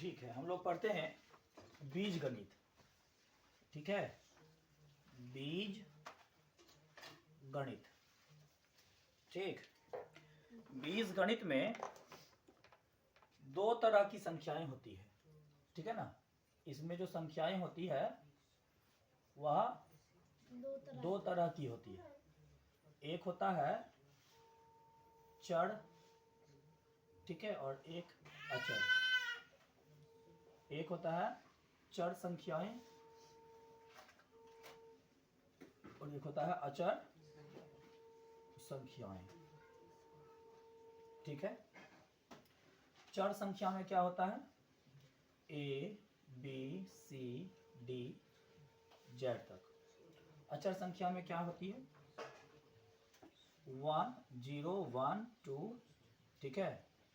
ठीक है, हम लोग पढ़ते हैं बीज गणित। ठीक है, बीज गणित। ठीक, बीज गणित में दो तरह की संख्याएं होती है। ठीक है ना, इसमें जो संख्याएं होती है वह दो तरह की होती है। एक होता है चर, ठीक है, और एक अचर। एक होता है चर संख्याएं और एक होता है अचर संख्याएं। ठीक है, चर संख्या में क्या होता है? A B C D Z तक। अचर संख्या में क्या होती है? 1 0 1 2, ठीक है,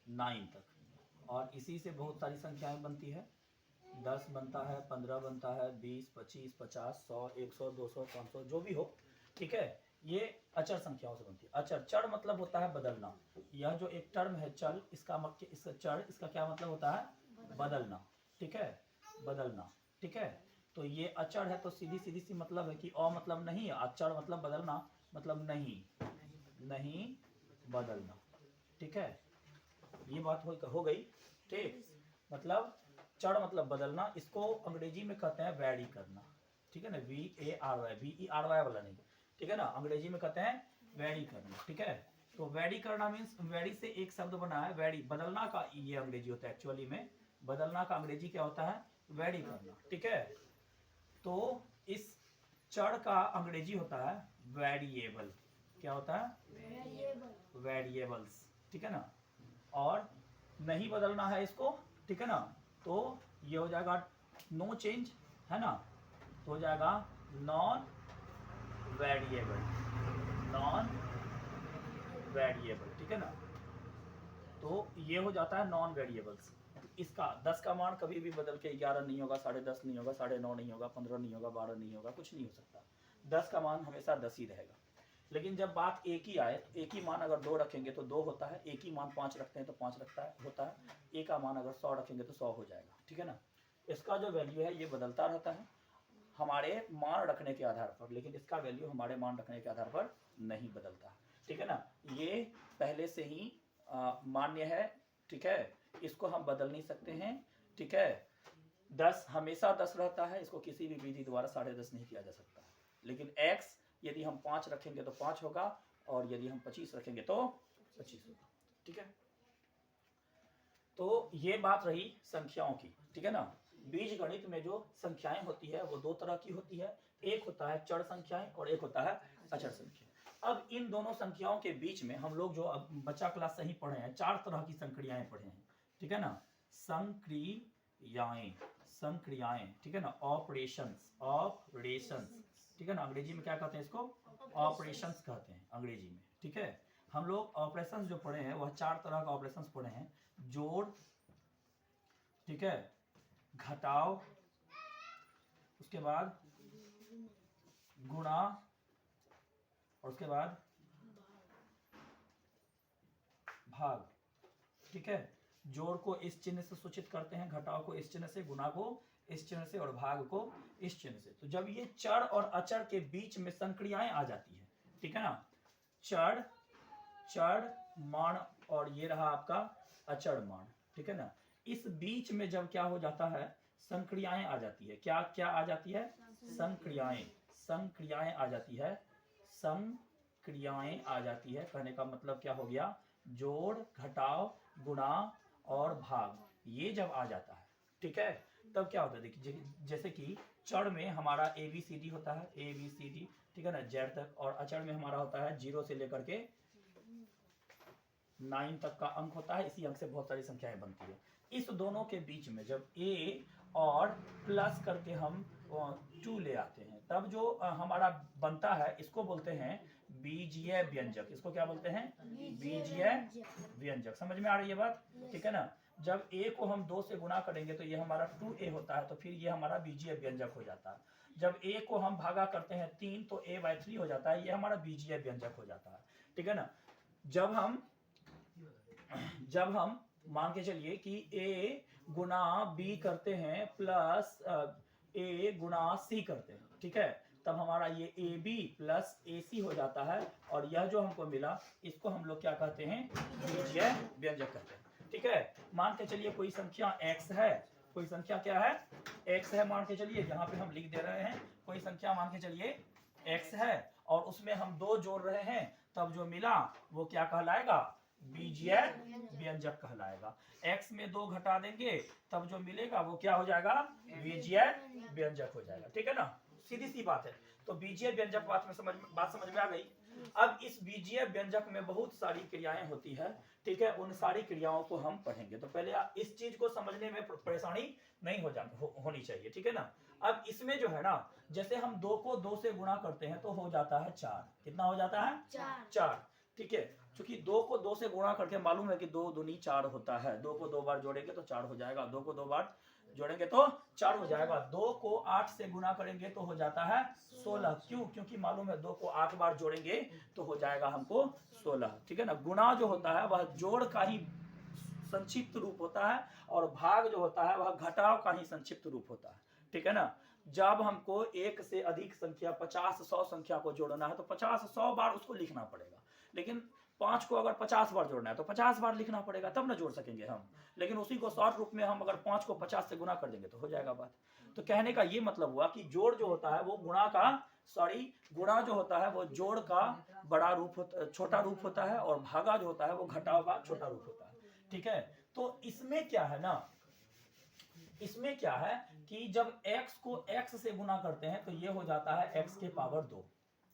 9 तक। और इसी से बहुत सारी संख्याएं बनती है। 10 बनता है, 15 बनता है, 20 25 50 100 100 200 500 जो भी हो। ठीक है, ये अचर संख्याओं से बनती है। अचर, चर मतलब होता है बदलना। यह जो एक टर्म है चल, इसका चर, इसका क्या मतलब होता है? बदलना। ठीक है, बदलना। ठीक है, तो ये अचर है तो सीधी सीधी सी मतलब है कि अ मतलब नहीं, अचर मतलब बदलना, मतलब नहीं, नहीं बदलना। ठीक है, ये बात हो गई। ठीक, मतलब चढ़ मतलब बदलना, इसको अंग्रेजी में कहते हैं वैरी करना। ठीक है ना, VARY वाला नहीं। ठीक है ना, अंग्रेजी में कहते हैं वैरी करना। ठीक है, तो वैरी करना मीन्स वैरी से एक शब्द बना है वैरी, बदलना का ये अंग्रेजी होता है। एक्चुअली में बदलना का अंग्रेजी क्या होता है? वैरी करना। ठीक है, तो इस चढ़ का अंग्रेजी होता है वेरिएबल। क्या होता है? वेरिएबल्स। ठीक है ना, और नहीं बदलना है इसको। ठीक है ना, तो ये हो जाएगा नो चेंज, है ना, तो हो जाएगा नॉन वेरिएबल। नॉन वेरिएबल, ठीक है ना, तो ये हो जाता है नॉन वेरिएबल्स। इसका 10 का मान कभी भी बदल के 11 नहीं होगा, 10.5 नहीं होगा, 9.5 नहीं होगा, 15 नहीं होगा, 12 नहीं होगा, कुछ नहीं हो सकता। 10 का मान हमेशा 10 ही रहेगा। लेकिन जब बात एक ही आए, तो एक ही मान अगर 2 रखेंगे तो 2 होता है, एक ही मान 5 रखते हैं तो 5 होता है, एक का मान अगर 100 रखेंगे तो 100 हो जाएगा। ठीक है ना, इसका जो वैल्यू है ये बदलता रहता है हमारे मान रखने के आधार पर, लेकिन इसका वैल्यू हमारे मान रखने के आधार पर नहीं बदलता। ठीक है ना, ये पहले से ही मान्य है। ठीक है, इसको हम बदल नहीं सकते हैं। ठीक है, 10 हमेशा 10 रहता है, इसको किसी भी विधि द्वारा 10.5 नहीं किया जा सकता। लेकिन x यदि हम 5 रखेंगे तो 5 होगा, और यदि हम 25 रखेंगे तो 25 होगा। ठीक है, तो ये बात रही संख्याओं की। ठीक है ना, बीज गणित में जो संख्याएं होती है वो दो तरह की होती है। एक होता है चर संख्याएं और एक होता है अचर संख्या। अब इन दोनों संख्याओं के बीच में हम लोग जो अब बच्चा क्लास से ही पढ़े हैं, 4 तरह की संक्रियाएं पढ़े हैं। ठीक है ना, संक्रियाएं, संक्रियाएं। ठीक है ना, ऑपरेशंस, ऑपरेशंस। ठीक है ना, अंग्रेजी में क्या कहते हैं इसको? ऑपरेशंस कहते हैं अंग्रेजी में। ठीक है, हम लोग ऑपरेशंस जो पढ़े हैं वह 4 तरह का ऑपरेशंस पढ़े हैं। जोड़, ठीक है, घटाव, उसके बाद गुणा, और उसके बाद भाग। ठीक है, जोड़ को इस चिन्ह से सूचित करते हैं, घटाव को इस चिन्ह से, गुणा को इस चिन्ह से, और भाग को इस चिन्ह से। तो जब ये चर और अचर के बीच में संक्रियाएं आ जाती है, ठीक है ना, चर, चर मान, और ये रहा आपका अचर मान। ठीक है ना, इस बीच में जब क्या हो जाता है? संक्रियाएं आ जाती है। क्या क्या आ जाती है? संक्रियाएं, संक्रियाएं आ जाती है, संक्रियाएं आ जाती है। कहने का मतलब क्या हो गया? जोड़, घटाव, गुणा और भाग, ये जब आ जाता है, ठीक है, तब क्या होता है? देखिए, जैसे कि चर में हमारा ABCD होता है, ABCD, ठीक है ना, जेड तक, और अचर में हमारा होता है 0 से लेकर के 9 तक का अंक होता है। इसी अंक से बहुत सारी संख्याएं बनती है। इस दोनों के बीच में जब a और प्लस करके हम 2 ले आते हैं, तब जो हमारा बनता है, इसको बोलते हैं बीजीय व्यंजक। इसको क्या बोलते हैं? बीजीय व्यंजक। समझ में आ रही है बात? ठीक है ना, जब a को हम 2 से गुणा करेंगे तो ये हमारा 2a होता है, तो फिर ये हमारा बीजीय व्यंजक हो जाता है। जब a को हम भागा करते हैं 3 तो a/3 हो जाता है, ये हमारा बीजीय व्यंजक हो जाता है। ठीक है ना, जब हम मान के चलिए कि a गुना b करते हैं प्लस a गुना c करते हैं, ठीक है, तब हमारा ये ab प्लस ac हो जाता है, और यह जो हमको मिला इसको हम लोग क्या कहते हैं, बीजीय व्यंजक कहते हैं, ठीक है। मान के चलिए कोई संख्या x है, कोई संख्या क्या है, x है, मान के चलिए यहाँ पे हम लिख दे रहे हैं, कोई संख्या मान के चलिए x है, और उसमें हम 2 जोड़ रहे हैं, तब जो मिला वो क्या कहलाएगा, बीजीय व्यंजक कहलाएगा। x में 2 घटा देंगे तब जो मिलेगा वो क्या हो जाएगा, बीजीय व्यंजक हो जाएगा, ठीक है ना, सीधी सी बात है। तो बीजीय व्यंजक बात समझ में आ गई। अब इस बीजीय व्यंजक में बहुत सारी क्रियाएं होती है, ठीक है, उन सारी क्रियाओं को हम पढ़ेंगे। तो पहले इस चीज को समझने में परेशानी नहीं होनी चाहिए, ठीक है ना। अब इसमें जो है ना, जैसे हम 2 को 2 से गुणा करते हैं तो हो जाता है 4, कितना हो जाता है, 4, ठीक है। क्योंकि 2 को 2 से गुणा करके मालूम है कि 2 दूनी 4 होता है, 2 को 2 बार जोड़ेंगे तो 4 हो जाएगा, 2 को 2 बार जोड़ेंगे तो 4 हो जाएगा, 2 को 8 से गुना करेंगे तो हो जाता है 16, क्यों, क्योंकि मालूम है 2 को 8 बार जोड़ेंगे तो हो जाएगा हमको 16, ठीक है ना। गुणा जो होता है वह जोड़ का ही संक्षिप्त रूप होता है, और भाग जो होता है वह घटाव का ही संक्षिप्त रूप होता है, ठीक है ना। जब हमको एक से अधिक संख्या 50 100 संख्या को जोड़ना है तो 50 100 बार उसको लिखना पड़ेगा, लेकिन 5 को अगर 50 बार जोड़ना है तो 50 बार लिखना पड़ेगा, तब ना जोड़ सकेंगे हम। लेकिन उसी को शॉर्ट रूप में हम अगर 5 को 50 से गुना कर देंगे तो हो जाएगा बात। तो कहने का ये मतलब हुआ कि जोड़ जो होता है वो गुणा जो होता है वो जोड़ का बड़ा रूप छोटा रूप होता है, और भागा जो होता है वो घटाव का छोटा रूप होता है, ठीक है। तो इसमें क्या है ना, इसमें क्या है कि जब x को x से गुना करते हैं तो ये हो जाता है x के पावर 2,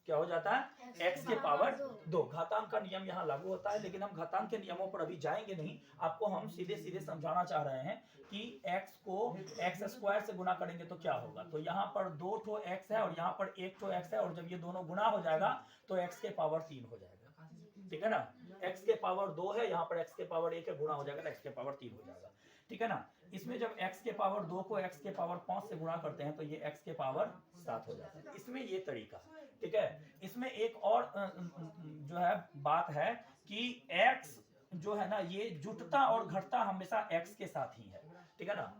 क्या हो जाता है, x के पावर 2। घातांक का नियम यहाँ लागू होता है, लेकिन हम घातांक के नियमों पर अभी जाएंगे नहीं, आपको हम सीधे सीधे समझाना चाह रहे हैं कि x को x स्क्वायर से गुना करेंगे तो क्या होगा। तो यहाँ पर 2 ठो x है और यहाँ पर 1 ठो x है, और जब ये दोनों गुना हो जाएगा तो x के पावर 3 हो जाएगा, ठीक है ना। x के पावर 2 है, यहाँ पर x के पावर 1 है, गुना हो जाएगा तो x के पावर 3 हो जाएगा, ठीक है ना। इसमें जब x के पावर 2 को x के पावर 5 से गुणा करते हैं तो ये x के पावर 7 हो जाता है। इसमें ये तरीका, ठीक है। इसमें एक और जो है बात है कि x जो है ना, ये जुटता और घटता हमेशा x के साथ ही है, ठीक है ना।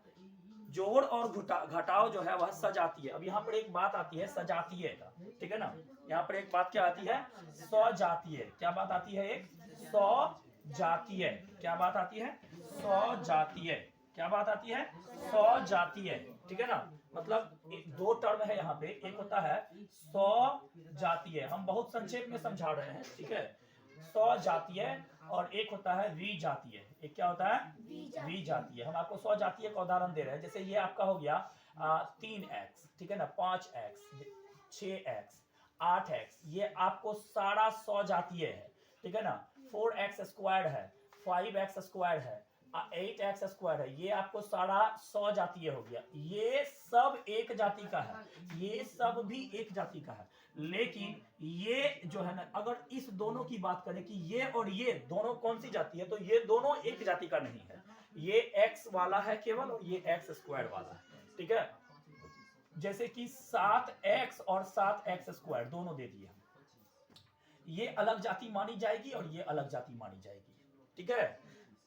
जोड़ और घटाव जो है वह सजातीय। अब यहाँ पर एक बात आती है सजातीय का, ठीक है ना। यहाँ पर एक बात क्या आती है, स्वजातीय। क्या बात आती है, एक स्वजातीय। क्या बात आती है, स्वजातीय। क्या बात आती है, स्वजातीय, ठीक है ना। मतलब 2 टर्म है यहाँ पे, एक होता है स्वजातीय, हम बहुत संक्षेप में समझा रहे हैं, ठीक है, स्वजातीय, और एक होता है विजातीय। एक क्या होता है, विजातीय। हम आपको स्वजातीय का उदाहरण दे रहे हैं, जैसे ये आपका हो गया 3x, ठीक है ना, 5x, 6x, 8x, ये आपको सारा स्वजातीय है, ठीक है ना। 4x स्क्वायर है, 5x स्क्वायर है, 8x स्क्वायर है, ये आपको सारा स्वजातीय हो गया। ये सब एक जाति का है, ये सब भी एक जाति का है, लेकिन ये जो है ना, अगर इस दोनों की बात करें कि ये और ये दोनों कौन सी जाति है, तो ये दोनों एक जाति का नहीं है। ये x वाला है केवल, और ये x स्क्वायर वाला है, ठीक है। जैसे कि 7x और 7x स्क्वायर दोनों दे दिए, ये अलग जाति मानी जाएगी और ये अलग जाति मानी जाएगी, ठीक है।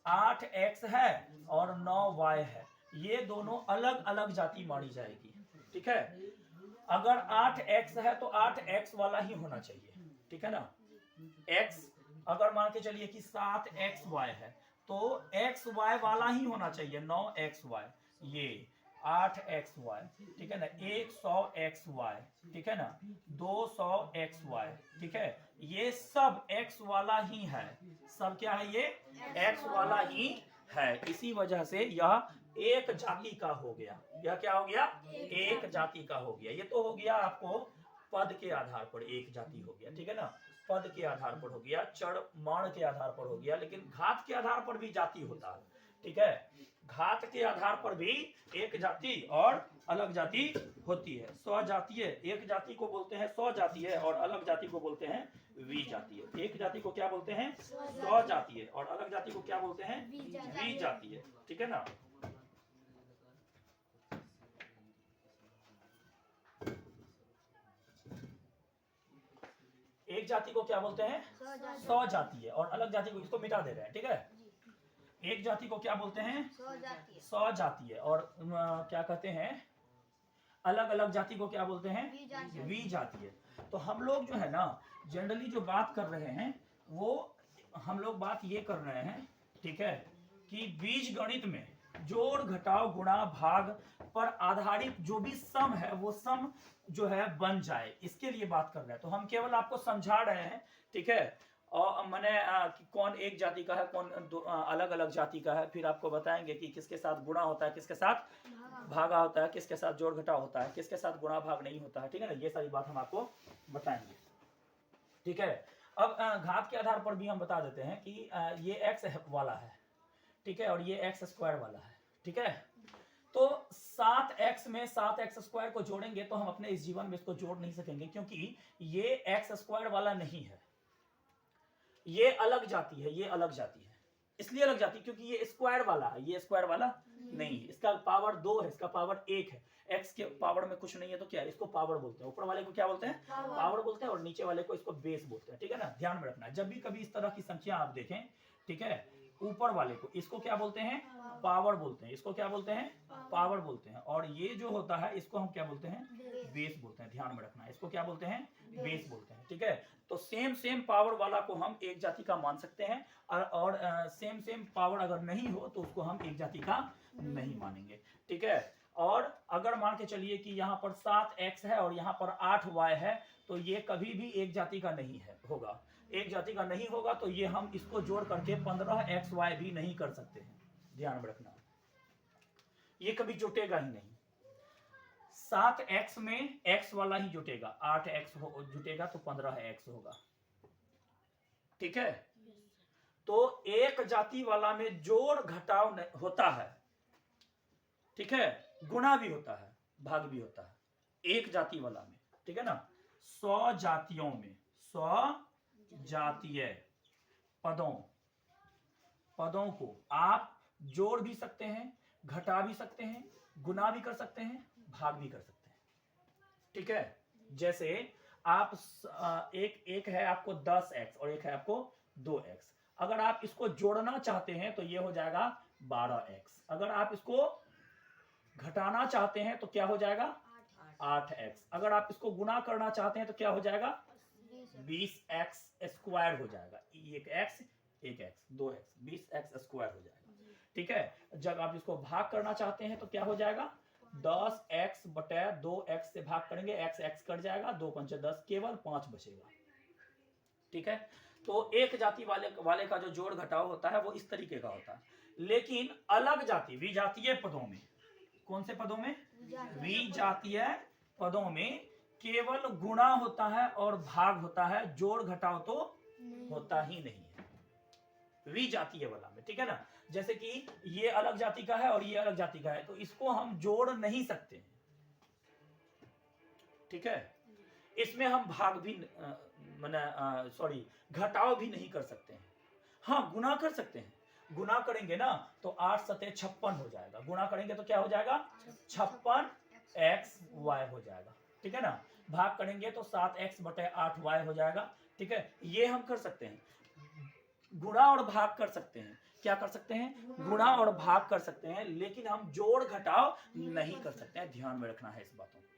8x है और 9y है, ये दोनों अलग अलग जाति मानी जाएगी, ठीक है। अगर 8x है तो 8x वाला ही होना चाहिए, ठीक है ना। x अगर मान के चलिए कि 7xy है तो xy वाला ही होना चाहिए, 9xy, ये 8xy, ठीक है ना, 100xy, ठीक है ना, 200xy, ठीक है, ये सब x वाला ही है, सब क्या है, ये x वाला ही है। इसी वजह से यह एक जाति का हो गया। यह क्या हो गया, एक जाति का हो गया। ये तो हो गया आपको पद के आधार पर एक जाति हो गया, ठीक है ना, पद के आधार पर हो गया, चढ़ मान के आधार पर हो गया, लेकिन घात के आधार पर भी जाति होता है, ठीक है। घात के आधार पर भी एक जाति और अलग जाति होती है। स्वजातीय एक जाति को बोलते हैं स्वजातीय, और अलग जाति को बोलते हैं विजातीय। एक जाति को क्या बोलते हैं, स्वजातीय, और अलग जाति को क्या बोलते हैं, विजातीय, ठीक है ना। एक जाति को क्या बोलते हैं, स्वजातीय, और अलग जाति को, इसको मिटा दे रहे हैं, ठीक है। एक जाति को क्या बोलते हैं? स्वजातीय। स्वजातीय। और क्या कहते हैं? अलग अलग जाति को क्या बोलते हैं? द्विजातीय। द्विजातीय। तो हम लोग जो है ना जनरली जो बात कर रहे हैं वो हम लोग बात ये कर रहे हैं, ठीक है, कि बीज गणित में जोड़ घटाव गुणा भाग पर आधारित जो भी सम है वो सम जो है बन जाए, इसके लिए बात कर रहे हैं। तो हम केवल आपको समझा रहे हैं, ठीक है। और मैंने कौन एक जाति का है, कौन अलग अलग जाति का है, फिर आपको बताएंगे कि किसके साथ गुणा होता है, किसके साथ भागा होता है, किसके साथ जोड़ घटाव होता है, किसके साथ गुणा भाग नहीं होता है, ठीक है ना। ये सारी बात हम आपको बताएंगे, ठीक है। अब घात के आधार पर भी हम बता देते हैं कि ये एक्स वाला है, ठीक है, और ये एक्स स्क्वायर वाला है, ठीक है। तो 7x में 7x स्क्वायर को जोड़ेंगे तो हम अपने इस जीवन में इसको जोड़ नहीं सकेंगे, क्योंकि ये एक्स स्क्वायर वाला नहीं है, ये अलग जाति है, ये अलग जाति है। इसलिए अलग जाति क्योंकि ये स्क्वायर वाला है, ये स्क्वायर वाला नहीं है। इसका पावर 2 है, इसका पावर 1 है। एक्स के पावर में कुछ नहीं है तो क्या है, इसको पावर बोलते हैं। ऊपर वाले को क्या बोलते हैं? पावर बोलते हैं, और नीचे वाले को इसको बेस बोलते हैं, ठीक है ना। ध्यान में रखना, जब भी कभी इस तरह की संख्या आप देखें, ठीक है, ऊपर वाले को इसको क्या बोलते हैं? पावर बोलते हैं। इसको क्या बोलते हैं? पावर बोलते हैं। और ये जो होता है इसको हम क्या बोलते हैं? बेस बोलते हैं। ध्यान में रखना, इसको क्या बोलते हैं? बेस बोलते हैं, ठीक है। तो सेम पावर वाला को हम एक जाति का मान सकते हैं, और सेम पावर अगर नहीं हो तो उसको हम एक जाति का नहीं मानेंगे, ठीक है। और अगर मान के चलिए कि यहाँ पर 7x है और यहाँ पर 8y है, तो ये कभी भी एक जाति का नहीं है होगा, एक जाति का नहीं होगा। तो ये हम इसको जोड़ करके 15xy भी नहीं कर सकते हैं, ध्यान में रखना, ये कभी जुटेगा ही नहीं। 7x में x वाला ही जुटेगा, 8x जुटेगा तो 15x होगा, ठीक है। तो एक जाति वाला में जोड़ घटाव होता है, ठीक है, गुणा भी होता है, भाग भी होता है, एक जाति वाला में, ठीक है ना। 100 जातियों में 100 जातीय पदों को आप जोड़ भी सकते हैं, घटा भी सकते हैं, गुना भी कर सकते हैं, भाग भी कर सकते हैं, ठीक है। जैसे आप एक है आपको 10x और एक है आपको 2x। अगर आप इसको जोड़ना चाहते हैं तो ये हो जाएगा 12x। अगर आप इसको घटाना चाहते हैं तो क्या हो जाएगा? 8x। अगर आप इसको गुना करना चाहते हैं तो क्या हो जाएगा? 20x स्क्वायर हो जाएगा। एक x 2x 20x स्क्वायर हो जाएगा, ठीक है। जब आप इसको भाग करना चाहते हैं तो क्या हो जाएगा? 10x बटे 2x से भाग करेंगे, x कट जाएगा, 2 पंच 10, केवल 5 बचेगा, ठीक है। तो एक जाति वाले का जो जोड़ घटाव होता है वो इस तरीके का होता है। लेकिन अलग जाति विजातीय पदों में, कौन से पदों में? विजातीय पदों में केवल गुणा होता है और भाग होता है, जोड़ घटाव तो होता ही नहीं है विजातीय वाला में, ठीक है ना। जैसे कि ये अलग जाति का है और ये अलग जाति का है, तो इसको हम जोड़ नहीं सकते, ठीक है। इसमें हम भाग भी घटाव भी नहीं कर सकते हैं। हाँ, गुना कर सकते हैं। गुना करेंगे ना तो 8 सते 56 हो जाएगा। गुना करेंगे तो क्या हो जाएगा? 56xy हो जाएगा, ठीक है ना। भाग करेंगे तो 7x बटे 8y हो जाएगा, ठीक है। ये हम कर सकते हैं, गुणा और भाग कर सकते हैं। क्या कर सकते हैं? गुणा और भाग कर सकते हैं, लेकिन हम जोड़ घटाव नहीं कर सकते हैं। ध्यान में रखना है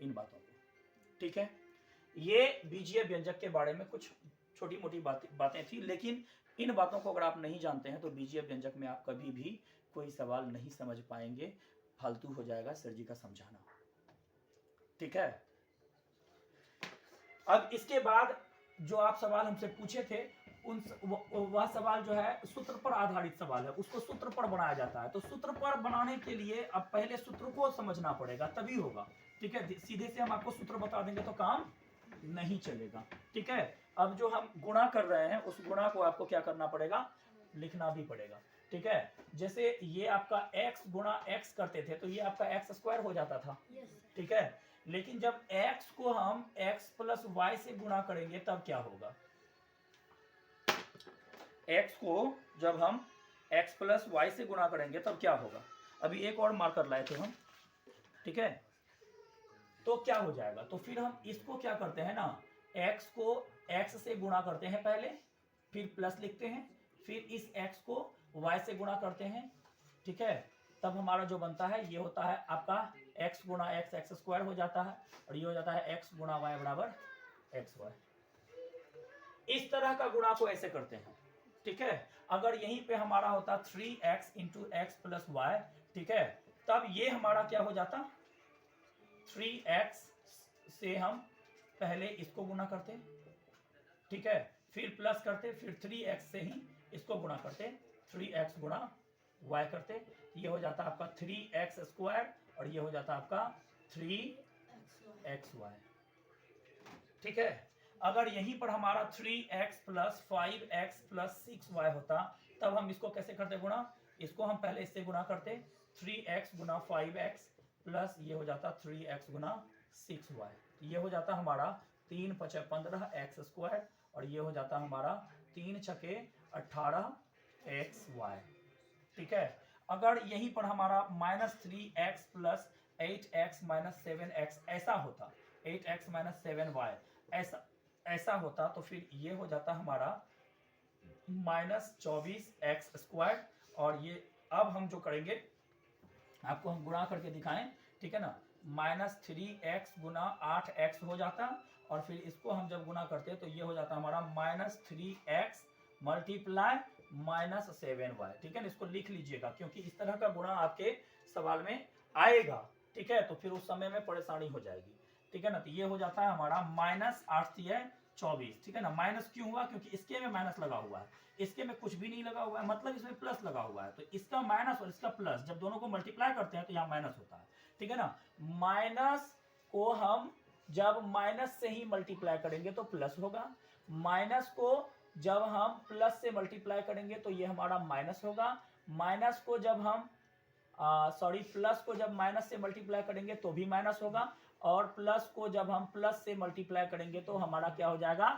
इन बातों को, ठीक है। ये बीजीय व्यंजक के बारे में कुछ छोटी मोटी बातें थी, लेकिन इन बातों को अगर आप नहीं जानते हैं तो बीजीय व्यंजक में आप कभी भी कोई सवाल नहीं समझ पाएंगे, फालतू हो जाएगा सर जी का समझाना, ठीक है। अब इसके बाद जो आप सवाल हमसे पूछे थे, वह सवाल जो है सूत्र पर आधारित सवाल है, उसको सूत्र पर बनाया जाता है। तो सूत्र पर बनाने के लिए अब पहले सूत्र को समझना पड़ेगा, तभी होगा, ठीक है। सीधे से हम आपको सूत्र बता देंगे तो काम नहीं चलेगा, ठीक है। अब जो हम गुणा कर रहे हैं उस गुणा को आपको क्या करना पड़ेगा? लिखना भी पड़ेगा, ठीक है। जैसे ये आपका x गुणा x करते थे तो ये आपका x स्क्वायर हो जाता था, ठीक है। लेकिन जब x को हम x प्लस y से गुणा करेंगे तब क्या होगा? x को जब हम x प्लस y से गुणा करेंगे तब क्या होगा? अभी एक और मार्कर लाए थे हम, ठीक है। तो क्या हो जाएगा? तो फिर हम इसको क्या करते हैं ना, x को x से गुणा करते हैं पहले, फिर प्लस लिखते हैं, फिर इस x को y से गुणा करते हैं, ठीक है, तब हमारा जो बनता है ये होता है आपका x गुणा x एक्स स्क्वायर हो जाता है, और ये हो जाता है x गुणा y बराबर xy। इस तरह का गुणा को ऐसे करते हैं, ठीक है। अगर यहीं पे हमारा होता 3x into x plus Y, ठीक है, तब ये हमारा क्या हो जाता, 3x से हम पहले इसको गुणा करते, ठीक है, फिर प्लस करते, फिर 3x से ही इसको गुणा करते, 3x गुणा y करते, ये हो जाता आपका 3x स्क्वायर, और ये हो जाता आपका 3xy, ठीक है। अगर यहीं पर हमारा 3x plus 5x plus 6y होता, तब हम इसको कैसे करते गुणा, इसको हम पहले इससे गुणा करते, 3x गुना 5x प्लस ये हो जाता 3x गुना 6y, ये हो जाता हमारा 3 × 5 = 15 एक्स स्क्वायर, और ये हो जाता हमारा 3 × 6 = 18 xy, ठीक है। अगर यहीं पर हमारा -3x plus 8x minus 7x ऐसा होता, 8x माइनस 7y ऐसा होता, तो फिर ये हो जाता हमारा -24x स्क्वायर, और ये अब हम जो करेंगे आपको हम गुणा करके दिखाएं, ठीक है ना, -3x गुना 8x हो जाता, और फिर इसको हम जब गुणा करते तो ये हो जाता हमारा -3x मल्टीप्लाई -7y, ठीक है ना। इसको लिख लीजिएगा क्योंकि इस तरह का गुणा आपके सवाल में आएगा, ठीक है, तो फिर उस समय में परेशानी हो जाएगी, ठीक है ना। तो ये हो जाता है हमारा -8×3 = 24, ठीक है ना। माइनस क्यों हुआ, क्योंकि इसके में माइनस लगा हुआ है, इसके में कुछ भी नहीं लगा हुआ है, मतलब इसमें प्लस लगा हुआ है, तो इसका माइनस और इसका प्लस जब दोनों को मल्टीप्लाई करते हैं तो यहाँ माइनस होता है, ठीक है ना। माइनस को हम जब माइनस से ही मल्टीप्लाई करेंगे तो प्लस होगा, माइनस को जब हम प्लस से मल्टीप्लाई करेंगे तो ये हमारा माइनस होगा, माइनस को जब हम प्लस को जब माइनस से मल्टीप्लाई करेंगे तो भी माइनस होगा, और प्लस को जब हम प्लस से मल्टीप्लाई करेंगे तो हमारा क्या हो जाएगा,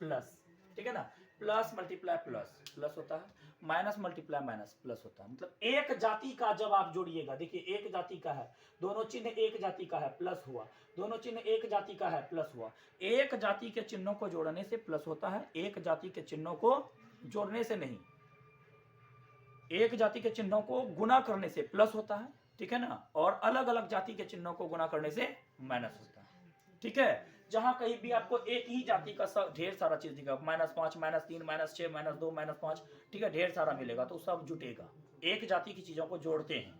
प्लस, ठीक है ना। प्लस मल्टीप्लाई प्लस प्लस होता है, माइनस मल्टीप्लाई माइनस प्लस होता है, मतलब एक जाति का जब आप जोड़िएगा, देखिए एक जाति का है, दोनों चिन्ह एक जाति का है प्लस हुआ, दोनों चिन्ह एक जाति का है प्लस हुआ, एक जाति के चिन्हों को जोड़ने से प्लस होता है, एक जाति के चिन्हों को जोड़ने से नहीं, एक जाति के चिन्हों को गुना करने से प्लस होता है, ठीक है ना, और अलग अलग जाति के चिन्हों को गुना करने से माइनस होता है, ठीक है। जहां कहीं भी आपको एक ही जाति का ढेर सारा चीज दिखेगा, -5 -3 -6 -2 -5, ठीक है, ढेर सारा मिलेगा तो सब जुटेगा, एक जाति की चीजों को जोड़ते हैं,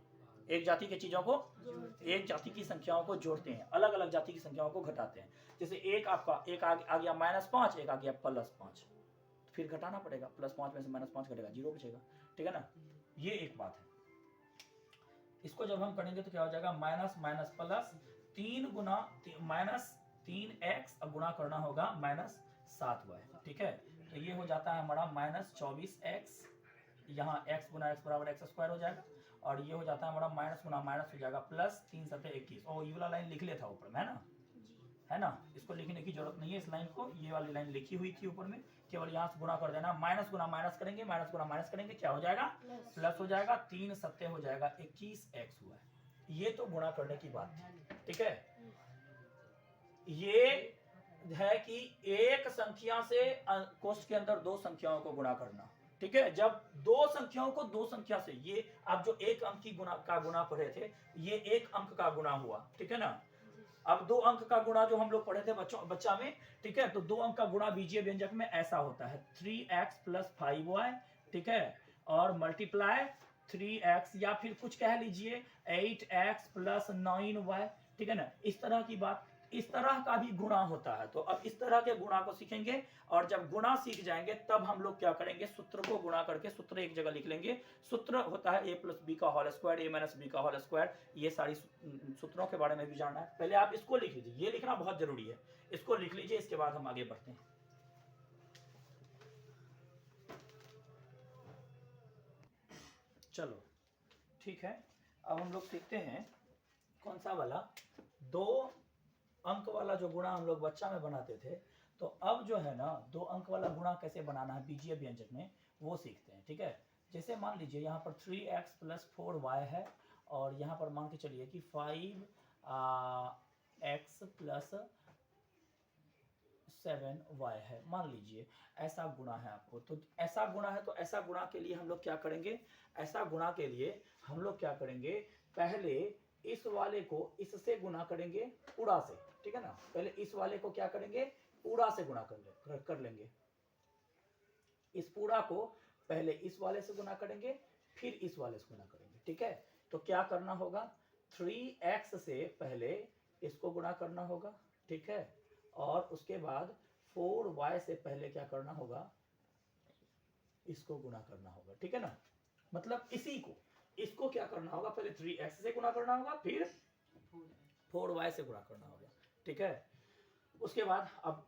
एक जाति की चीजों को, एक जाति की संख्याओं को जोड़ते हैं, अलग अलग जाति की संख्याओं को घटाते हैं। जैसे एक आपका एक आ गया -5, एक आ गया +5, फिर घटाना पड़ेगा, +5 में से -5 घटेगा 0 बचेगा, ठीक है ना। ये एक बात है, इसको जब हम करेंगे तो क्या हो जाएगा, माइनस माइनस प्लस 3 गुना -3x गुणा करना होगा -7y, ठीक है। तो ये हो जाता है हमारा -24x, यहाँ x गुना x बराबर x स्क्वायर हो जाएगा, और ये हो जाता है हमारा माइनस गुना माइनस हो जाएगा प्लस 3 × 7 = 21। और ये वाला लाइन लिख लेता ऊपर में, है ना, इसको लिखने की जरूरत नहीं है, इस लाइन को, ये वाली लाइन लिखी हुई थी ऊपर में, केवल यहाँ से गुणा कर देना, माइनस गुना माइनस करेंगे, माइनस गुना माइनस करेंगे क्या हो जाएगा, प्लस हो जाएगा, 3 × 7 हो जाएगा 21x हुआ। ये तो गुणा करने की बात थी, ठीक है। ये है कि एक संख्या से कोष्ठ के अंदर दो संख्याओं को गुणा करना, ठीक है। जब दो संख्याओं को दो संख्या से, ये आप जो एक अंक की गुणा पढ़े थे, ये एक अंक का गुणा हुआ, ठीक है ना। अब 2 अंक का गुणा जो हम लोग पढ़े थे बच्चा में, ठीक है, तो 2 अंक का गुणा बीजीय व्यंजक में ऐसा होता है 3x + 5y, ठीक है, और मल्टीप्लाई 3x, या फिर कुछ कह लीजिए 8x + 9y, ठीक है ना। इस तरह की बात, इस तरह का भी गुणा होता है। तो अब इस तरह के गुणा को सीखेंगे, और जब गुणा सीख जाएंगे तब हम लोग क्या करेंगे, सूत्र को गुणा करके सूत्र एक जगह लिख लेंगे। सूत्र होता है a + b का होल स्क्वायर, a - b का होल स्क्वायर, ये सारी सूत्रों के बारे में भी जानना है, पहले आप इसको लिख लीजिए, ये लिखना बहुत जरूरी है, इसको लिख लीजिए, इसके बाद हम आगे बढ़ते हैं। चलो ठीक है, अब हम लोग सीखते हैं कौन सा वाला, 2 अंक वाला जो गुणा हम लोग बच्चा में बनाते थे, तो अब जो है ना 2 अंक वाला गुणा कैसे बनाना है बीजीय व्यंजक में, वो सीखते हैं, ठीक है। जैसे मान लीजिए यहाँ पर 3x + 4y है, और यहाँ पर मान के चलिए कि 5x + 7y है, मान लीजिए ऐसा गुणा है आपको, तो ऐसा गुणा है, तो ऐसा गुणा के लिए हम लोग क्या करेंगे, ऐसा गुणा के लिए हम लोग क्या करेंगे, पहले इस वाले को इससे गुणा करेंगे पूरा से, ठीक है ना, पहले इस वाले को क्या करेंगे, पूरा से गुणा कर लेंगे, इस पूरा को पहले इस वाले से गुणा करेंगे, फिर इस वाले से गुणा करेंगे, ठीक है। तो क्या करना होगा, 3x से पहले इसको गुणा करना होगा, ठीक है, और उसके बाद 4y से पहले क्या करना होगा, इसको गुणा करना होगा, ठीक है ना, मतलब इसी को, इसको क्या करना होगा, पहले 3x से गुणा करना होगा, फिर 4y से गुणा करना होगा, ठीक है। उसके बाद अब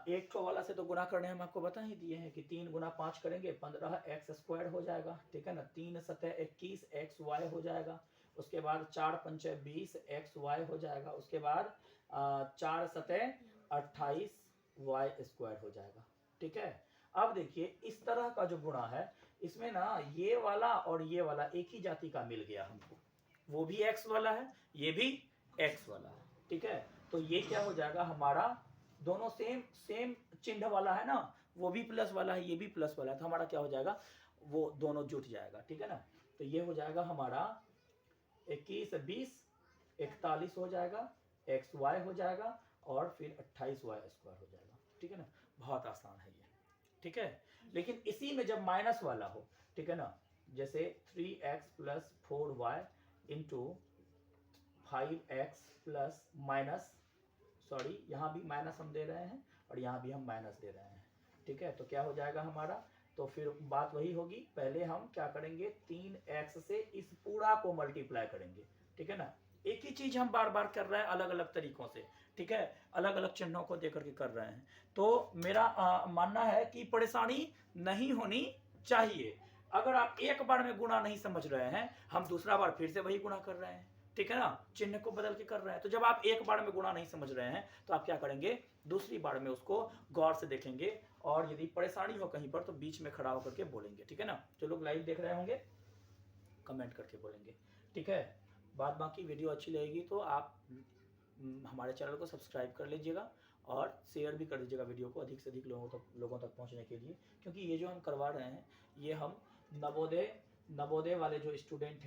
एक ठो वाला से तो गुणा करने हम आपको बता ही दिए हैं कि 3 गुना 5 करेंगे 15x² हो जाएगा, ठीक है ना, 3 सतह 21xy हो जाएगा, उसके बाद 4 पंचे 20xy हो जाएगा, उसके बाद 4 सतह 28y² हो जाएगा, ठीक है। अब देखिए इस तरह का जो गुणा है, इसमें ना ये वाला और ये वाला एक ही जाति का मिल गया हमको, वो भी x वाला है, ये भी x वाला है, ठीक है। तो ये क्या हो जाएगा हमारा, दोनों सेम चिन्ह वाला है ना, वो भी प्लस वाला है, ये भी प्लस वाला है, तो हमारा क्या हो जाएगा, वो दोनों जुट जाएगा, ठीक है ना। तो ये हो जाएगा हमारा 21 20 41 हो जाएगा, xy हो जाएगा, और फिर 28y² हो जाएगा, ठीक है ना। बहुत आसान है ये, ठीक है। लेकिन इसी में जब माइनस वाला हो, ठीक है ना, जैसे 3x + 4y into 5x plus minus, sorry यहाँ भी माइनस हम दे रहे हैं और यहाँ भी हम माइनस दे रहे हैं, ठीक है। तो क्या हो जाएगा हमारा, तो फिर बात वही होगी, पहले हम क्या करेंगे, 3x से इस पूरा को मल्टीप्लाई करेंगे, ठीक है ना। एक ही चीज हम बार बार कर रहे हैं अलग अलग तरीकों से, ठीक है, अलग अलग चिन्हों को देकर के कर रहे हैं। तो मेरा मानना है कि परेशानी नहीं होनी चाहिए। अगर आप एक बार में गुणा नहीं समझ रहे हैं, हम दूसरा बार फिर से वही गुणा कर रहे हैं, ठीक है ना, चिन्ह को बदल के कर रहे हैं। तो जब आप एक बार में गुणा नहीं समझ रहे हैं, तो आप क्या करेंगे, दूसरी बार में उसको गौर से देखेंगे, और यदि परेशानी हो कहीं पर तो बीच में खड़ा होकर के बोलेंगे, ठीक है ना। जो लोग लाइव देख रहे होंगे कमेंट करके बोलेंगे, ठीक है। बाद बाकी वीडियो अच्छी लगेगी तो आप हमारे चैनल को सब्सक्राइब कर लीजिएगा और शेयर भी कर दीजिएगा वीडियो को अधिक से अधिक लोगों तक पहुंचने के लिए, क्योंकि ये जो हम करवा रहे हैं ये हम नवोदय वाले जो स्टूडेंट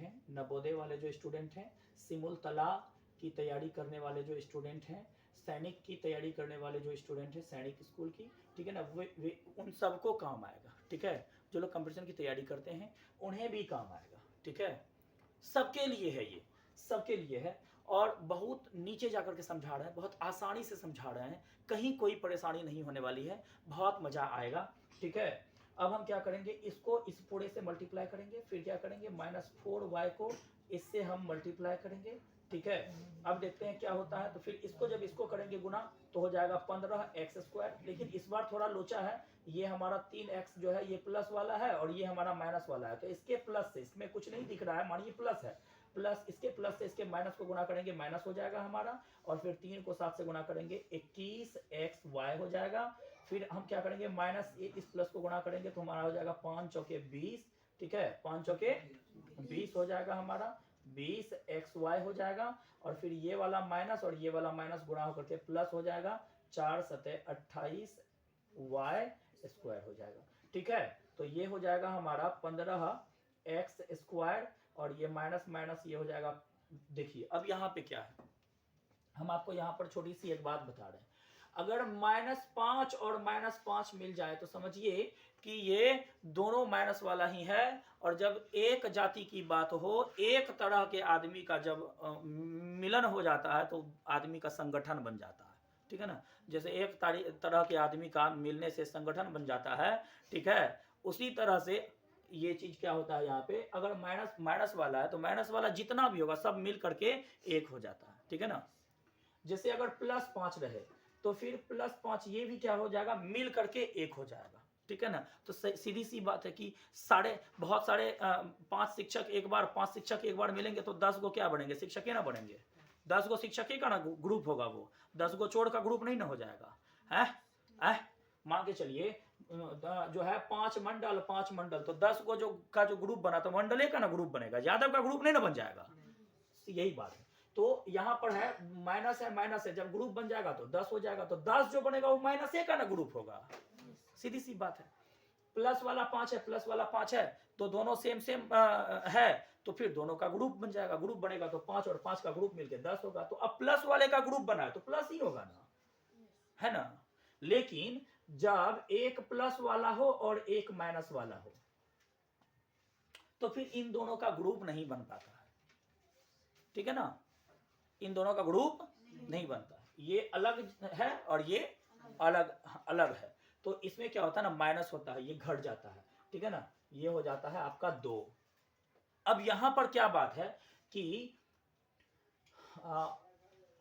हैं, सिमुलतला की तैयारी करने वाले जो स्टूडेंट हैं, सैनिक की तैयारी करने वाले जो स्टूडेंट हैं सैनिक स्कूल की, ठीक है ना, वे उन सबको काम आएगा, ठीक है। जो लोग कंपटीशन की तैयारी करते हैं उन्हें भी काम आएगा, ठीक है। सबके लिए है ये, सबके लिए है, और बहुत नीचे जाकर के समझा रहे हैं, बहुत आसानी से समझा रहे हैं, कहीं कोई परेशानी नहीं होने वाली है, बहुत मजा आएगा, ठीक है। अब हम क्या करेंगे, इसको इस पूरे से मल्टीप्लाई करेंगे, फिर क्या करेंगे, -4y को इससे हम मल्टीप्लाई करेंगे, ठीक है। अब देखते हैं क्या होता है, तो फिर इसको जब इसको करेंगे गुना तो हो जाएगा 15x², लेकिन इस बार थोड़ा लोचा है, ये हमारा 3x जो है ये प्लस वाला है और ये हमारा माइनस वाला है, तो इसके प्लस से, इसमें कुछ नहीं दिख रहा है, मानिए प्लस है, प्लस इसके प्लस से इसके माइनस को गुना करेंगे, माइनस हो जाएगा हमारा, और फिर 3 को 7 से गुना करेंगे 21xy हो जाएगा। फिर हम क्या करेंगे, माइनस इस प्लस को गुणा करेंगे तो हमारा हो जाएगा 5 चौके 20, ठीक है, 5 चौके 20 हो जाएगा हमारा, 20xy हो जाएगा, और फिर ये वाला माइनस और ये वाला माइनस गुणा होकर के प्लस हो जाएगा, 4 सतह 28y² हो जाएगा, ठीक है। तो ये हो जाएगा हमारा 15x², और ये माइनस माइनस ये हो जाएगा। देखिए अब यहाँ पे क्या है, हम आपको यहाँ पर छोटी सी एक बात बता रहे हैं, अगर -5 और -5 मिल जाए तो समझिए कि ये दोनों माइनस वाला ही है, और जब एक जाति की बात हो, एक तरह के आदमी का जब मिलन हो जाता है तो आदमी का संगठन बन जाता है, ठीक है ना। जैसे एक तरह के आदमी का मिलने से संगठन बन जाता है, ठीक है, उसी तरह से ये चीज क्या होता है, यहाँ पे अगर माइनस वाला है तो माइनस वाला जितना भी होगा सब मिल करके एक हो जाता है, ठीक है ना। जैसे अगर +5 रहे तो फिर +5 ये भी क्या हो जाएगा, मिल करके एक हो जाएगा, ठीक है ना। तो सीधी सी बात है कि बहुत सारे 5 शिक्षक एक बार मिलेंगे तो 10 गो क्या बनेंगे, शिक्षक ही ना बनेंगे, 10 गो शिक्षक ही का ना ग्रुप होगा, वो 10 गो चोर का ग्रुप नहीं ना हो जाएगा, है। मान के चलिए जो है 5 मंडल, तो 10 गो का जो ग्रुप बना तो मंडले का ना ग्रुप बनेगा, यादव का ग्रुप नहीं ना बन जाएगा, यही बात है, तो यहाँ पर है माइनस है, जब ग्रुप बन जाएगा तो 10 हो जाएगा, तो 10 जो बनेगा वो -1 का ना ग्रुप होगा, सीधी सी बात है। प्लस वाला 5 है, प्लस वाला 5 है, तो दोनों सेम सेम है, तो फिर दोनों का ग्रुप बन जाएगा, ग्रुप बनेगा तो 5 और 5 का ग्रुप मिलके 10 होगा। तो अब प्लस वाले का ग्रुप बना है तो प्लस ही होगा ना, है ना। लेकिन जब एक प्लस वाला हो और एक माइनस वाला हो तो फिर इन दोनों का ग्रुप नहीं बन पाता है, ठीक है ना, इन दोनों का ग्रुप नहीं बनता, ये अलग है और ये अलग अलग है। तो इसमें क्या होता है ना, माइनस होता है, ये घट जाता है, ठीक है ना, ये हो जाता है आपका 2। अब यहां पर क्या बात है कि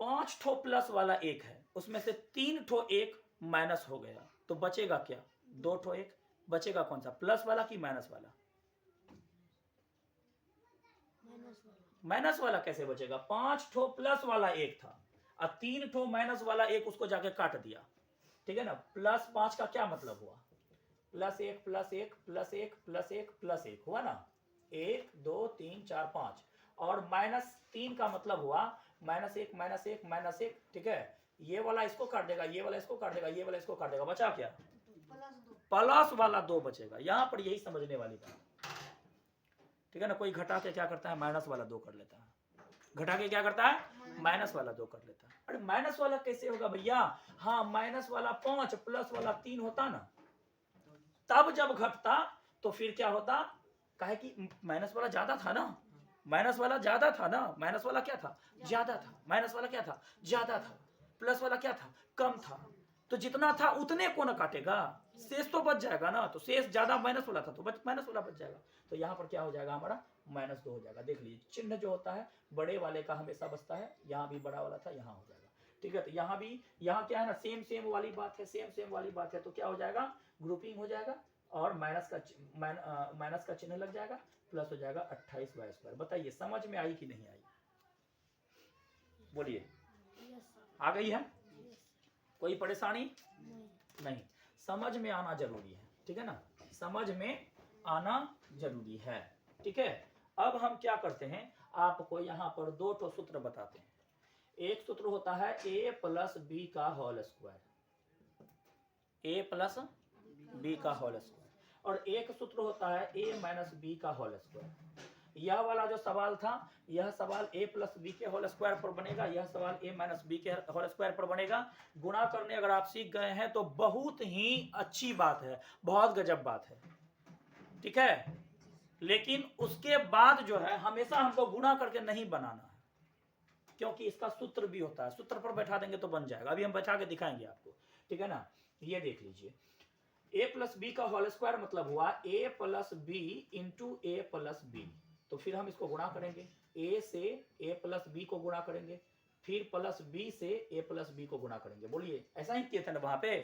5 ठो प्लस वाला एक है, उसमें से 3 ठो एक माइनस हो गया, तो बचेगा क्या, 2 ठो एक बचेगा, कौन सा, प्लस वाला कि माइनस वाला, माइनस वाला कैसे बचेगा, 5 ठो प्लस वाला एक था और 3 ठो माइनस वाला एक, उसको जाके काट दिया, ठीक है ना। प्लस 5 का क्या मतलब हुआ, +1 +1 +1 +1 +1 हुआ ना, 1 2 3 4 5, और -3 का मतलब हुआ -1 -1 -1, ठीक है। ये वाला इसको काट देगा, ये वाला इसको काट देगा, ये वाला इसको काट देगा, बचा क्या, प्लस वाला 2 बचेगा। यहां पर यही समझने वाली बात, ठीक है ना। कोई घटा के क्या करता है, माइनस वाला 2 कर लेता है, घटा के क्या करता है, माइनस वाला 2 कर लेता है। अरे माइनस वाला कैसे होगा भैया, हाँ माइनस वाला 5 प्लस वाला 3 होता ना, तब जब घटता तो फिर क्या होता, काहे कि माइनस वाला ज्यादा था ना, माइनस वाला ज्यादा था ना, माइनस वाला क्या था, ज्यादा था, माइनस वाला क्या था, ज्यादा था, प्लस वाला क्या था, कम था, तो जितना था उतने को ना काटेगा, शेष तो बच जाएगा ना, तो शेष ज्यादा माइनस वाला था तो माइनस वाला बच जाएगा, तो यहाँ पर क्या हो जाएगा हमारा -2 हो जाएगा। देख लीजिए चिन्ह जो होता है बड़े वाले का हमेशा बचता है, यहाँ भी बड़ा वाला था, यहाँ हो जाएगा, ठीक है। तो यहाँ भी, यहाँ क्या है ना, सेम सेम वाली बात है, सेम सेम वाली बात है, तो क्या हो जाएगा, ग्रुपिंग हो जाएगा और माइनस का चिन्ह लग जाएगा, प्लस हो जाएगा 28y²। बताइए समझ में आई कि नहीं आई, बोलिए, आ गई है, कोई परेशानी नहीं, समझ में आना जरूरी है, ठीक है ना, समझ में आना जरूरी है, ठीक है। अब हम क्या करते हैं, आपको यहाँ पर 2 ठो सूत्र बताते हैं। एक सूत्र होता है a + b का होल स्क्वायर, a + b का होल स्क्वायर, और एक सूत्र होता है a - b का होल स्क्वायर। यह वाला जो सवाल था, यह सवाल a + b के होल स्क्वायर पर बनेगा, यह सवाल a - b के होल स्क्वायर पर बनेगा। गुणा करने अगर आप सीख गए हैं तो बहुत ही अच्छी बात है, बहुत गजब बात है, ठीक है। लेकिन उसके बाद जो है हमेशा हमको गुणा करके नहीं बनाना है, क्योंकि इसका सूत्र भी होता है, सूत्र पर बैठा देंगे तो बन जाएगा, अभी हम बैठा के दिखाएंगे आपको, ठीक है ना। ये देख लीजिए, a + b का होल स्क्वायर मतलब हुआ a + b × a + b, तो फिर हम इसको गुणा करेंगे, a से a + b को गुणा करेंगे, फिर प्लस b से a + b को गुणा करेंगे। बोलिए ऐसा ही किए थे ना वहां पे,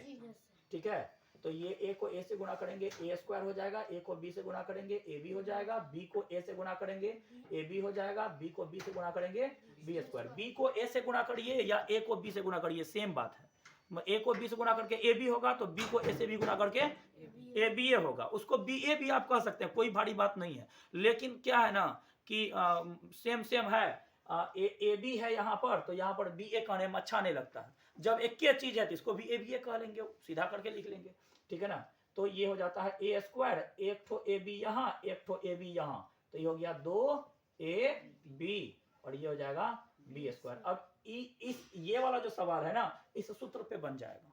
ठीक है। तो ये a को a से गुणा करेंगे a² हो जाएगा, a को b से गुणा करेंगे ab हो जाएगा, b को a से गुणा करेंगे ab हो जाएगा, b को b से गुणा करेंगे b²। b को a से गुणा करिए या a को b से गुणा करिए, सेम बात है। a को b से गुणा करके ab होगा, तो b को a से b गुणा करके aba होगा, उसको ba भी आप कह सकते हैं, कोई भारी बात नहीं है। लेकिन क्या है ना कि सेम सेम है, ए बी है यहाँ पर, तो यहाँ पर बी ए कहने में अच्छा नहीं लगता है, जब एक ही चीज है तो इसको भी ए बी ए कह लेंगे, सीधा करके लिख लेंगे, ठीक है ना। तो ये हो जाता है a², एक ठो ए बी यहाँ, एक ठो ए बी यहाँ, तो ये हो गया 2ab, और ये हो जाएगा b²। अब ये वाला जो सवाल है ना, इस सूत्र पे बन जाएगा,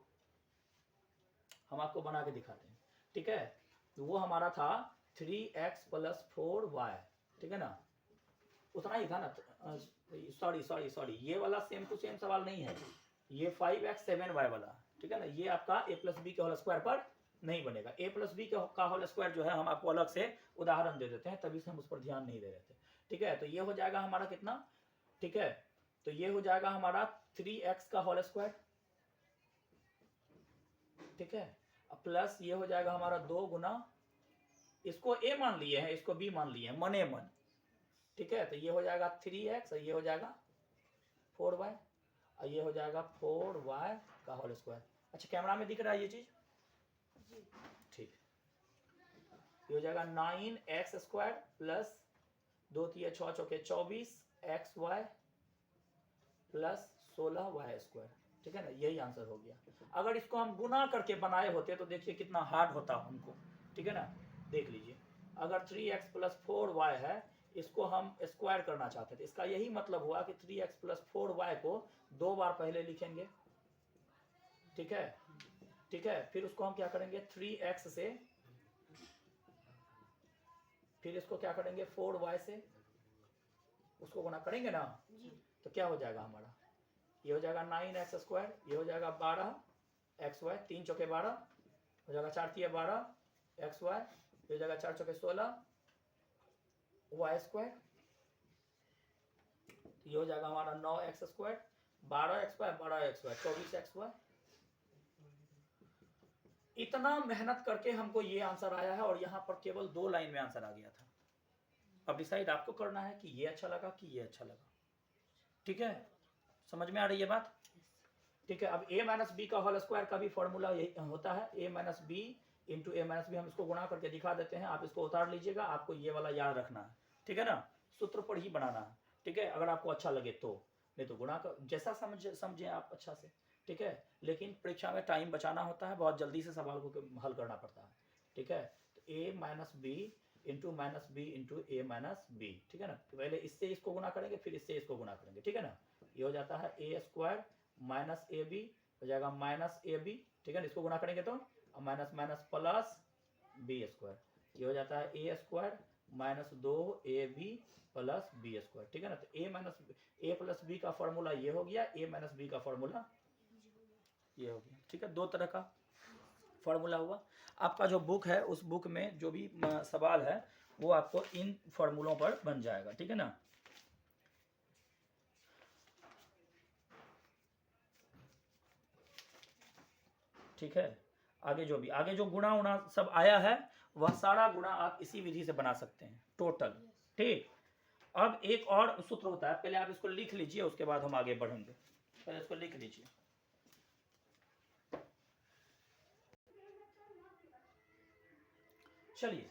हम आपको बना के दिखाते हैं, ठीक है। तो वो हमारा था 3x + 4y, ठीक है ना, उतना ही था ना, सॉरी, ये वाला सेम टू सेम सवाल नहीं है, ये 5x 7y वाला, ठीक है ना। ये आपका a + b के होल स्क्वायर पर नहीं बनेगा, a + b का होल स्क्वायर जो है हम आपको अलग से उदाहरण दे देते हैं, तभी से हम उस पर ध्यान नहीं दे रहे थे, ठीक है। तो ये हो जाएगा हमारा कितना, ठीक है, तो ये हो जाएगा हमारा 3x का होल स्क्वायर, ठीक है, प्लस ये हो जाएगा हमारा 2 गुना, इसको a मान लिए हैं, इसको b मान लिए हैं, मने मन, ठीक है। तो ये हो जाएगा 3x, ये हो जाएगा 4y, और ये हो जाएगा 4y का होल स्क्वायर। अच्छा कैमरा में दिख रहा है ये चीज, ठीक, ये हो जाएगा 9x² + 2 × 3 = 6 = 24xy प्लस 16y², ठीक है ना, यही आंसर हो गया। अगर इसको हम गुना करके बनाए होते तो देखिए कितना हार्ड होता हमको, ठीक है ना। देख लीजिए, अगर 3x + 4y है, इसको हम स्क्वायर करना चाहते थे, इसका यही मतलब हुआ कि 3x + 4y को 2 बार पहले लिखेंगे, ठीक है, ठीक है। फिर उसको हम क्या करेंगे, 3x से, फिर इसको क्या करेंगे 4y से, उसको गुना करेंगे ना, तो क्या हो जाएगा हमारा, ये हो जाएगा 9x², ये हो जाएगा 12xy, 3 चौके 12 हो जाएगा, 4 तिया 12xy, ये हो जाएगा 4 चौके 16y², ये हो जाएगा हमारा 9x², 12xy 12xy 24xy। इतना मेहनत करके हमको ये आंसर आया है, और यहाँ पर केवल 2 लाइन में आंसर आ गया था। अब डिसाइड आपको करना है कि ये अच्छा लगा कि ये अच्छा लगा, ठीक है, समझ में आ रही है बात, ठीक है। अब a - b का होल स्क्वायर का भी फॉर्मूला यही होता है, a - b into a - b, हम इसको गुणा करके दिखा देते हैं, आप इसको उतार लीजिएगा, आपको ये वाला याद रखना है, ठीक है ना, सूत्र पर ही बनाना है, ठीक है, अगर आपको अच्छा लगे तो, नहीं तो गुणा कर, जैसा समझे आप अच्छा से, ठीक है। लेकिन परीक्षा में टाइम बचाना होता है, बहुत जल्दी से सवाल को हल करना पड़ता है, ठीक है। तो a - b into -b into a - b, ठीक है ना, तो पहले इससे इसको गुणा करेंगे, फिर इससे इसको गुणा करेंगे, ठीक है ना। ये हो जाता है a² माइनस ab, हो जाएगा -ab, ठीक है ना, इसको गुणा करेंगे तो माइनस माइनस प्लस b², ये हो जाता है a² - 2ab + b², ठीक है ना। तो a + b का फॉर्मूला ये हो गया, a - b का फॉर्मूला ये हो गया, ठीक है। 2 तरह का फॉर्मूला हुआ। आपका जो बुक है, उस बुक में जो भी सवाल है वो आपको इन फॉर्मूलों पर बन जाएगा, ठीक है ना। ठीक है, आगे जो गुणा उना सब आया है, वह सारा गुणा आप इसी विधि से बना सकते हैं टोटल, ठीक। अब एक और सूत्र होता है, पहले आप इसको लिख लीजिए, उसके बाद हम आगे बढ़ेंगे, पहले इसको लिख लीजिए। चलिए,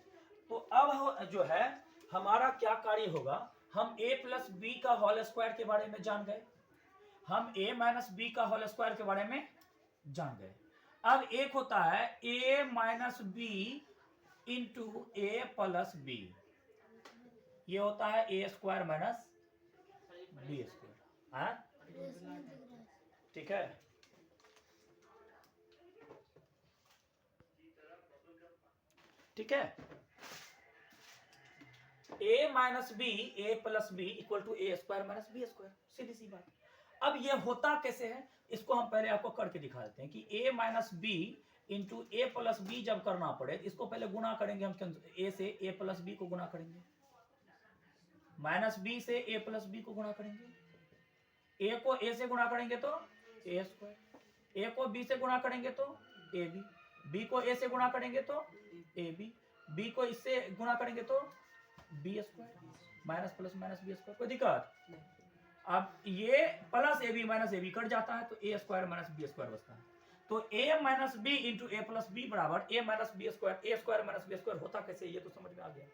तो अब जो है हमारा क्या कार्य होगा, हम a + b का होल स्क्वायर के बारे में जान गए, हम a - b का होल स्क्वायर के बारे में जान गए। अब एक होता है a - b into a + b, ये होता है a² - b², ठीक है। ठीक है, a - b, a + b equal to a² - b², सीधी सी बात। अब ये होता कैसे है, इसको हम पहले आपको करके दिखा देते हैं कि a - b into a + b जब करना पड़े, इसको पहले गुणा करेंगे हम, a से a + b को गुणा करेंगे, -b से a + b को गुणा करेंगे, a को a से गुणा करेंगे तो a², a को b से गुणा करेंगे तो ab, b को a से गुणा करेंगे तो ab, b को इससे गुणा करेंगे तो b², minus plus minus b², कोई दिक्कत। अब ये plus ab minus ab cut जाता है, तो a² - b² बचता है। तो a - b into a + b बराबर a - b², a² - b² होता कैसे, ये तो समझ में आ गया।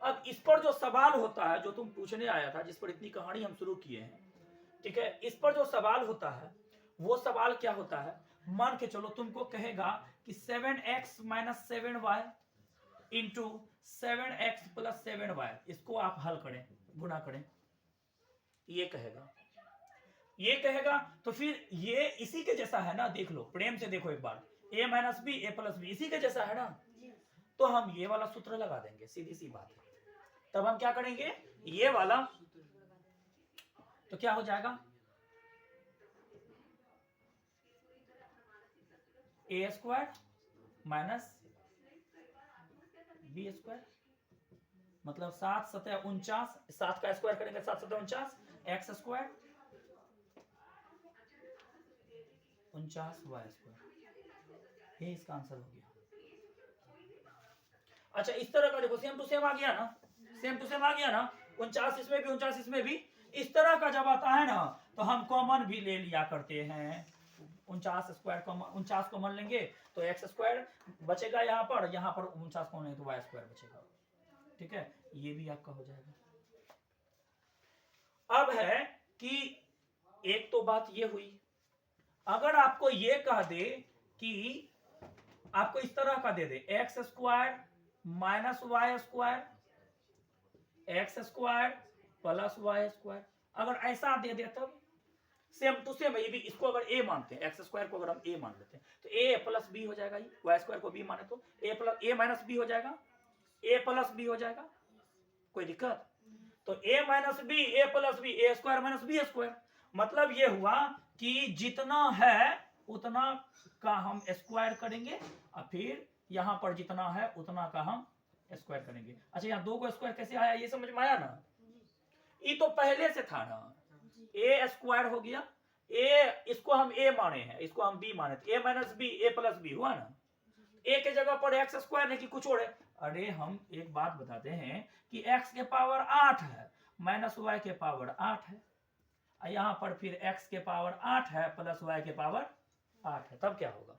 अब इस पर जो सवाल होता है, जो तुम पूछने आया था, जिस पर इतनी कहानी हम शुरू किए हैं, ठीक है, इस पर जो सवाल होता है, वो सवाल क्या होता है, मान के चलो तुमको कहेगा कि 7x - 7y into 7x + 7y, इसको आप हल करें, गुणा करें, ये कहेगा, तो फिर ये इसी के जैसा है ना, देख लो, प्रेम से देखो एक बार, a - b a + b इसी के जैसा है ना, तो हम ये वाला सूत्र लगा देंगे, सीधी सी बात है। तब हम क्या करेंगे, ये वाला, तो क्या हो जाएगा, a² - b², मतलब 7 × 7 = 49, 7 का स्क्वायर करेंगे 7 × 7 = 49, x² 49y², ये इसका आंसर हो गया। अच्छा, इस तरह का देखो, सेम टू सेम आ गया ना, सेम टू सेम आ गया ना, 49 इसमें भी 49 इसमें भी। इस तरह का जब आता है ना, तो हम कॉमन भी ले लिया करते हैं, 49 कॉमन लेंगे तो x² बचेगा, यहाँ पर 49 कॉमन लेंगे तो y² बचेगा, ठीक है, ये भी आपका हो जाएगा। अब है कि एक तो बात ये हुई। अगर आपको ये कह दे कि आपको इस तरह का दे दे X square minus Y square, X square plus Y square, अगर ऐसा दे दे तब सेम टू सेम, ये भी इसको अगर ए मानते हैं, एक्स स्क्वायर को अगर हम ए मान लेते हैं तो ए प्लस बी हो जाएगा, ये वाई स्क्वायर को बी माने तो ए प्लस ए माइनस बी हो जाएगा, ए प्लस बी हो जाएगा, कोई दिक्कत? तो ए minus B A plus B, A square minus B square, मतलब ये हुआ कि जितना है उतना का हम स्क्वायर करेंगे और फिर यहां पर जितना है उतना का हम स्क्वायर करेंगे। अच्छा यहाँ दो को स्क्वायर कैसे आया ये समझ में आया ना? ये तो पहले से था ना, ए स्क्वायर हो गया, ए इसको हम ए माने हैं, इसको हम बी माने थे, ए minus B A plus B हुआ ना, ए के जगह पर एक्स स्क्वायर है कि कुछ और है। अरे हम एक बात बताते हैं कि x के पावर 8 है माइनस वाई के पावर 8 है, यहां पर फिर x के पावर 8 है प्लस वाई के पावर 8 है, तब क्या होगा?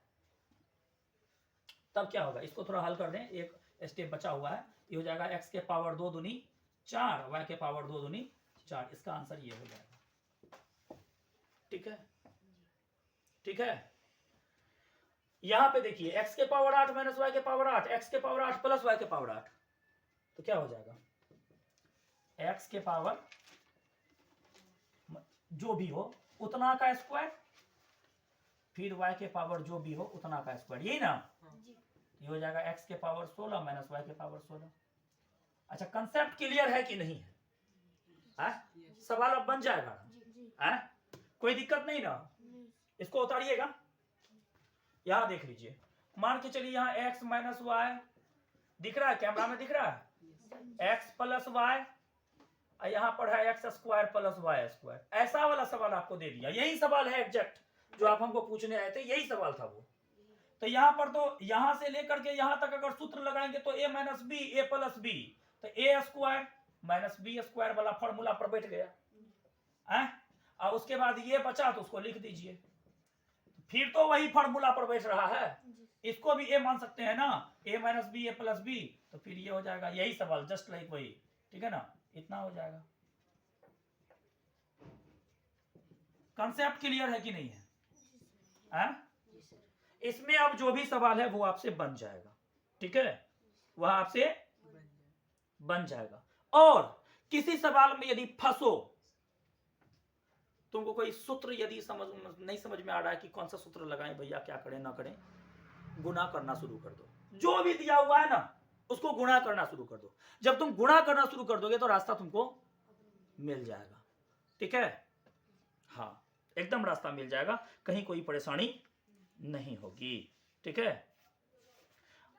तब क्या होगा? इसको थोड़ा हल कर दें, एक स्टेप बचा हुआ है, ये हो जाएगा x के पावर 2 दूनी 4 y के पावर 2 दूनी 4, इसका आंसर ये हो जाएगा। ठीक है, ठीक है। यहां पे देखिए x के पावर 8 माइनस वाई के पावर 8, x के पावर 8 प्लस वाई के पावर 8, तो क्या हो जाएगा? x के पावर जो भी हो उतना का स्क्वायर फिर y के पावर जो भी हो उतना का स्क्वायर, यही ना? ये हो जाएगा x के पावर 16 माइनस वाई के पावर 16। अच्छा कंसेप्ट क्लियर है कि नहीं है? सवाल अब बन जाएगा है? कोई दिक्कत नहीं ना? इसको उतारिएगा, यहां देख लीजिए, मान के चलिए यहाँ x माइनस वाई दिख रहा है, कैमरा में दिख रहा है, x प्लस वाई, यहां पर है X square plus Y square, ऐसा वाला सवाल आपको दे दिया। यही सवाल है एग्जैक्ट जो आप हमको पूछने आए थे, यही सवाल था वो। तो यहां पर तो यहां से लेकर के यहां तक अगर सूत्र लगाएंगे तो a minus B A plus B, तो A square minus B square वाला फॉर्मूला पर बैठ गया है, और उसके बाद ये बचा तो उसको लिख दीजिए, फिर तो वही फॉर्मूला पर बैठ रहा है, इसको भी ए मान सकते हैं ना, a minus B A plus B, तो फिर ये हो जाएगा यही सवाल, जस्ट लाइक वही। ठीक है ना? इतना हो जाएगा। कंसेप्ट क्लियर है कि नहीं है? इसमें अब जो भी सवाल है वो आपसे बन जाएगा। ठीक है, वह आपसे बन जाएगा। और किसी सवाल में यदि फंसो, तुमको कोई सूत्र यदि नहीं समझ में आ रहा है कि कौन सा सूत्र लगाएं भैया, क्या करें ना करें, गुणा करना शुरू कर दो, जो भी दिया हुआ है ना उसको गुणा करना शुरू कर दो। जब तुम गुणा करना शुरू कर दोगे तो रास्ता तुमको मिल जाएगा। ठीक है, हाँ एकदम रास्ता मिल जाएगा, कहीं कोई परेशानी नहीं होगी। ठीक है,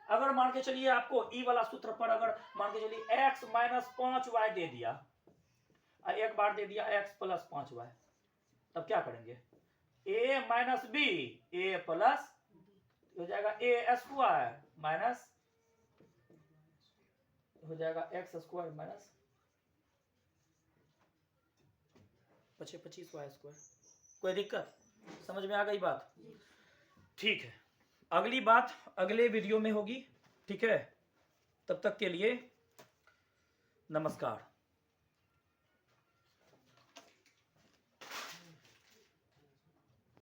अगर मान के चलिए आपको ई वाला सूत्र पर अगर मान के चलिए x माइनस 5y दे दिया, एक बार दे दिया x प्लस 5y, तब क्या करेंगे? a minus B A plus हो जाएगा ए स्क्वायर माइनस हो जाएगा X square minus 25 Y square. कोई दिक्कत? समझ में आ गई बात? ठीक है, अगली बात अगले वीडियो में होगी। ठीक है, तब तक के लिए नमस्कार।